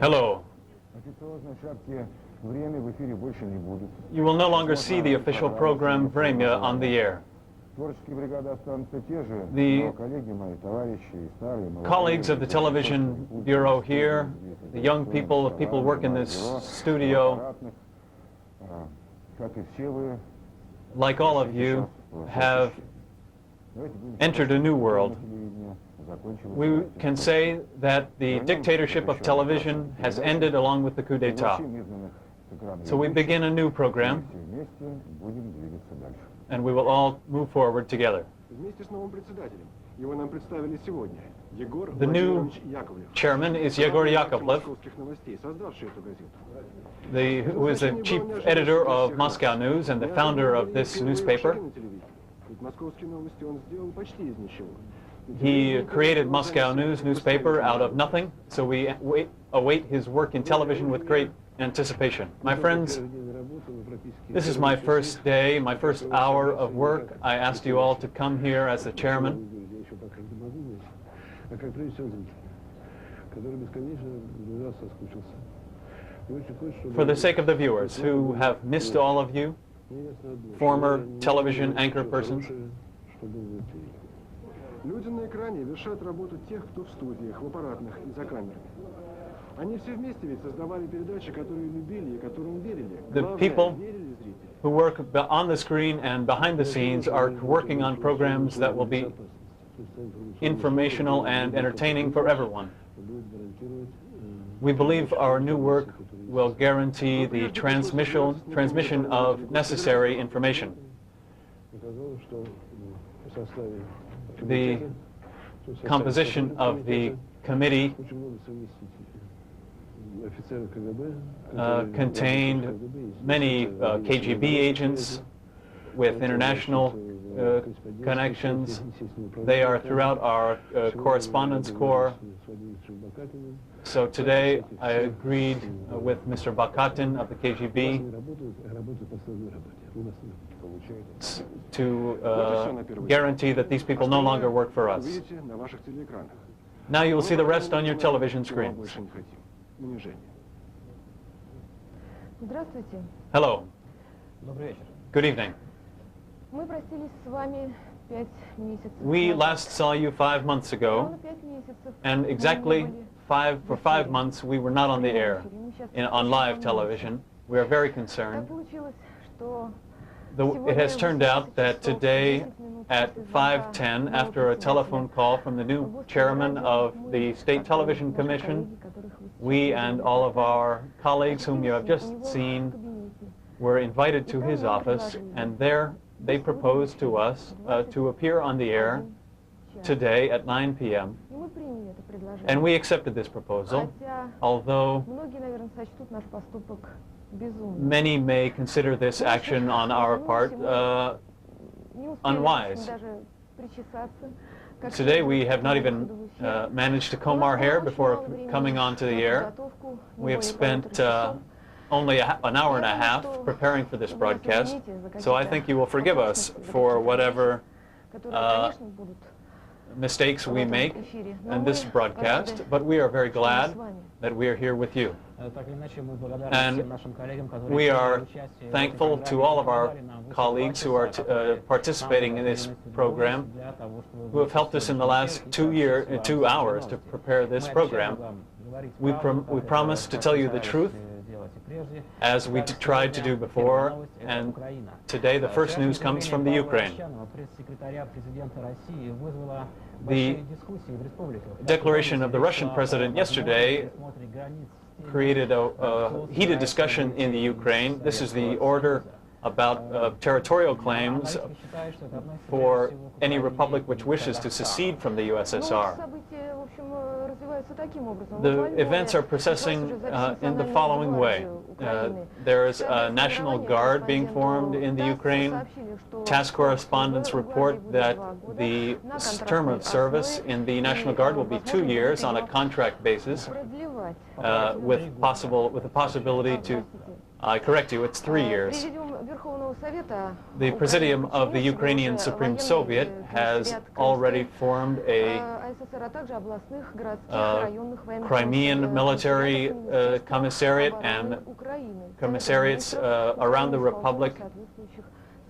Hello. You will no longer see the official program Vremya on the air. The colleagues of the television bureau here, the young people, people work in this studio, like all of you, have entered a new world. We can say that the dictatorship of television has ended along with the coup d'etat. So we begin a new program, and we will all move forward together. The new chairman is Yegor Yakovlev, who is the chief editor of Moscow News and the founder of this newspaper. He created Moscow News newspaper out of nothing, so we await his work in television with great anticipation. My friends, this is my first day, my first hour of work. I asked you all to come here as the chairman. For the sake of the viewers who have missed all of you, former television anchor persons, люди на экране вершат работу тех, кто в студиях, в аппаратных и за камерами. Они все вместе ведь создавали передачи, которые любили и которым верили. The people who work on the screen and behind the scenes are working on programs that will be informational and entertaining for everyone. We believe our new work will guarantee the transmission of necessary information. The composition of the committee contained many KGB agents with international connections. They are throughout our correspondence corps. So today I agreed with Mr. Bakatin of the KGB to guarantee that these people no longer work for us. Now you will see the rest on your television screens. Hello. Good evening. We last saw you 5 months ago, and exactly for 5 months we were not on the air, on live television. We are very concerned. It has turned out that today at 5:10, after a telephone call from the new chairman of the State Television Commission, we and all of our colleagues whom you have just seen were invited to his office, and there they proposed to us to appear on the air today at 9 p.m. And we accepted this proposal, although many may consider this action on our part unwise. Today we have not even managed to comb our hair before coming onto the air. We have spent only an hour and a half preparing for this broadcast, so I think you will forgive us for whatever mistakes we make in this broadcast, but we are very glad that we are here with you. And we are thankful to all of our colleagues who are participating in this program, who have helped us in the last 2 hours to prepare this program. We promise to tell you the truth, as we tried to do before, and today the first news comes from the Ukraine. The declaration of the Russian president yesterday created a heated discussion in the Ukraine. This is the order about territorial claims for any republic which wishes to secede from the USSR. The events are processing in the following way. There is a National Guard being formed in the Ukraine. Task correspondents report that the term of service in the National Guard will be 2 years on a contract basis, with the possibility to, I correct you, it's 3 years. The Presidium of the Ukrainian Supreme Soviet has already formed a Crimean military commissariat and commissariats around the Republic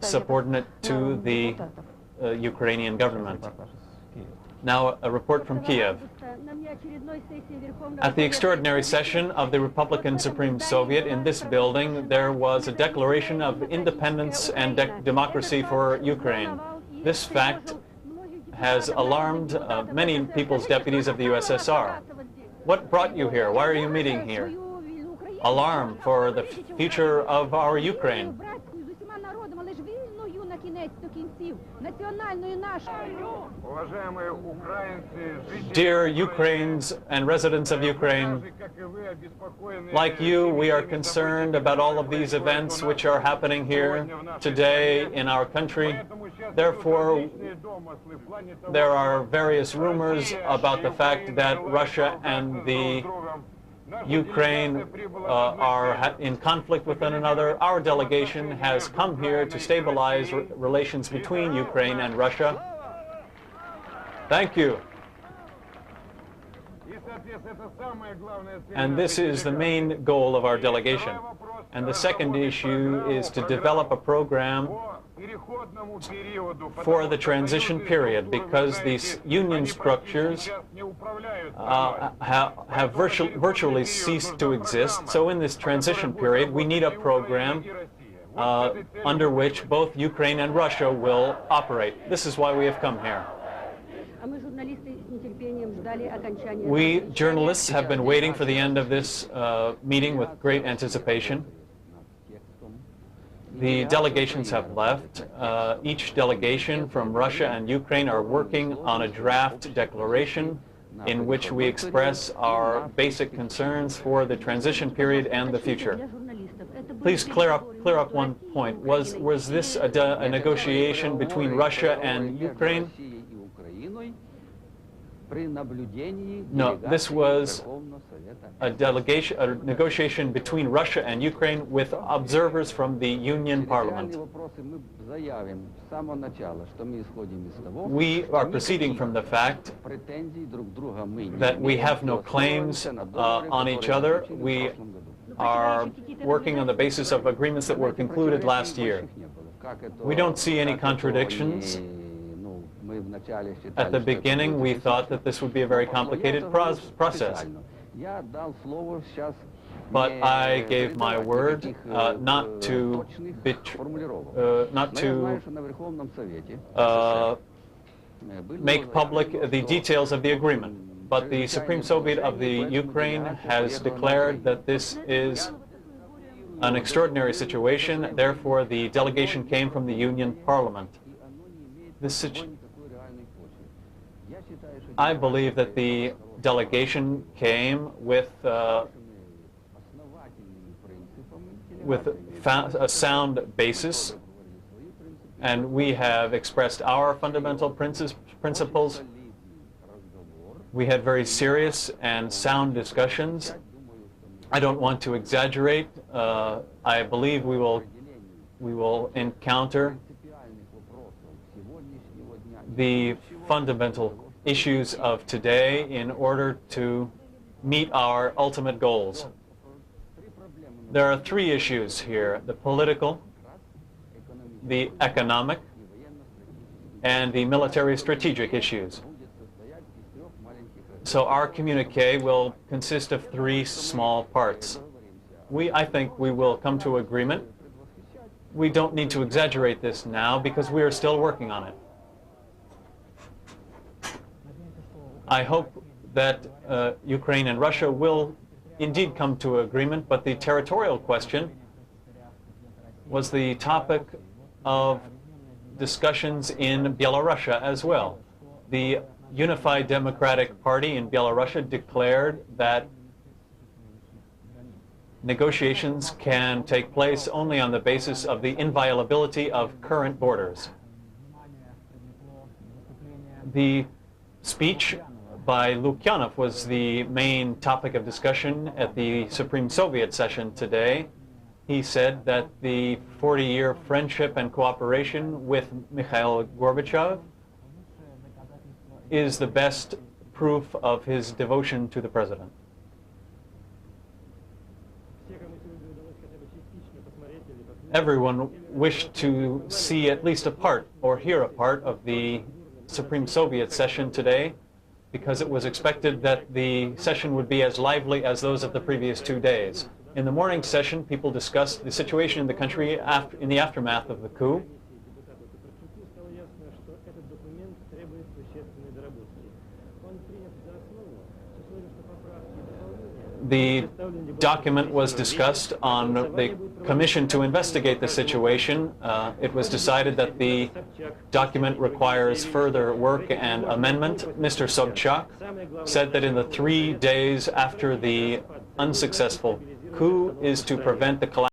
subordinate to the Ukrainian government. Now, a report from Kiev. At the extraordinary session of the Republican Supreme Soviet in this building, there was a declaration of independence and democracy for Ukraine. This fact has alarmed many People's Deputies of the USSR. What brought you here? Why are you meeting here? Alarm for the future of our Ukraine. Dear Ukrainians and residents of Ukraine, like you, we are concerned about all of these events which are happening here today in our country. Therefore, there are various rumors about the fact that Russia and the Ukraine are in conflict with one another. Our delegation has come here to stabilize relations between Ukraine and Russia. Thank you. And this is the main goal of our delegation. And the second issue is to develop a program for the transition period, because these union structures have virtually ceased to exist. So in this transition period, we need a program under which both Ukraine and Russia will operate. This is why we have come here. We journalists have been waiting for the end of this meeting with great anticipation. The delegations have left. Each delegation from Russia and Ukraine are working on a draft declaration in which we express our basic concerns for the transition period and the future. Please clear up one point. Was this a negotiation between Russia and Ukraine? No, this was a negotiation between Russia and Ukraine with observers from the Union Parliament. We are proceeding from the fact that we have no claims on each other. We are working on the basis of agreements that were concluded last year. We don't see any contradictions. At the beginning, we thought that this would be a very complicated process. But I gave my word not to make public the details of the agreement. But the Supreme Soviet of the Ukraine has declared that this is an extraordinary situation. Therefore, the delegation came from the Union Parliament. I believe that the delegation came with a sound basis, and we have expressed our fundamental principles. We had very serious and sound discussions. I don't want to exaggerate. I believe we will encounter the fundamental issues of today in order to meet our ultimate goals. There are three issues here: the political, the economic, and the military strategic issues. So our communique will consist of three small parts. I think we will come to agreement. We don't need to exaggerate this now because we are still working on it. I hope that Ukraine and Russia will indeed come to agreement, but the territorial question was the topic of discussions in Belarus as well. The Unified Democratic Party in Belarus declared that negotiations can take place only on the basis of the inviolability of current borders. The speech by Lukyanov was the main topic of discussion at the Supreme Soviet session today. he said that the 40-year friendship and cooperation with Mikhail Gorbachev is the best proof of his devotion to the president. Everyone wished to see at least a part or hear a part of the Supreme Soviet session today, because it was expected that the session would be as lively as those of the previous 2 days. In the morning session, people discussed the situation in the country in the aftermath of the coup. The document was discussed on the commission to investigate the situation. It was decided that the document requires further work and amendment. Mr. Sobchak said that in the 3 days after the unsuccessful coup is to prevent the collapse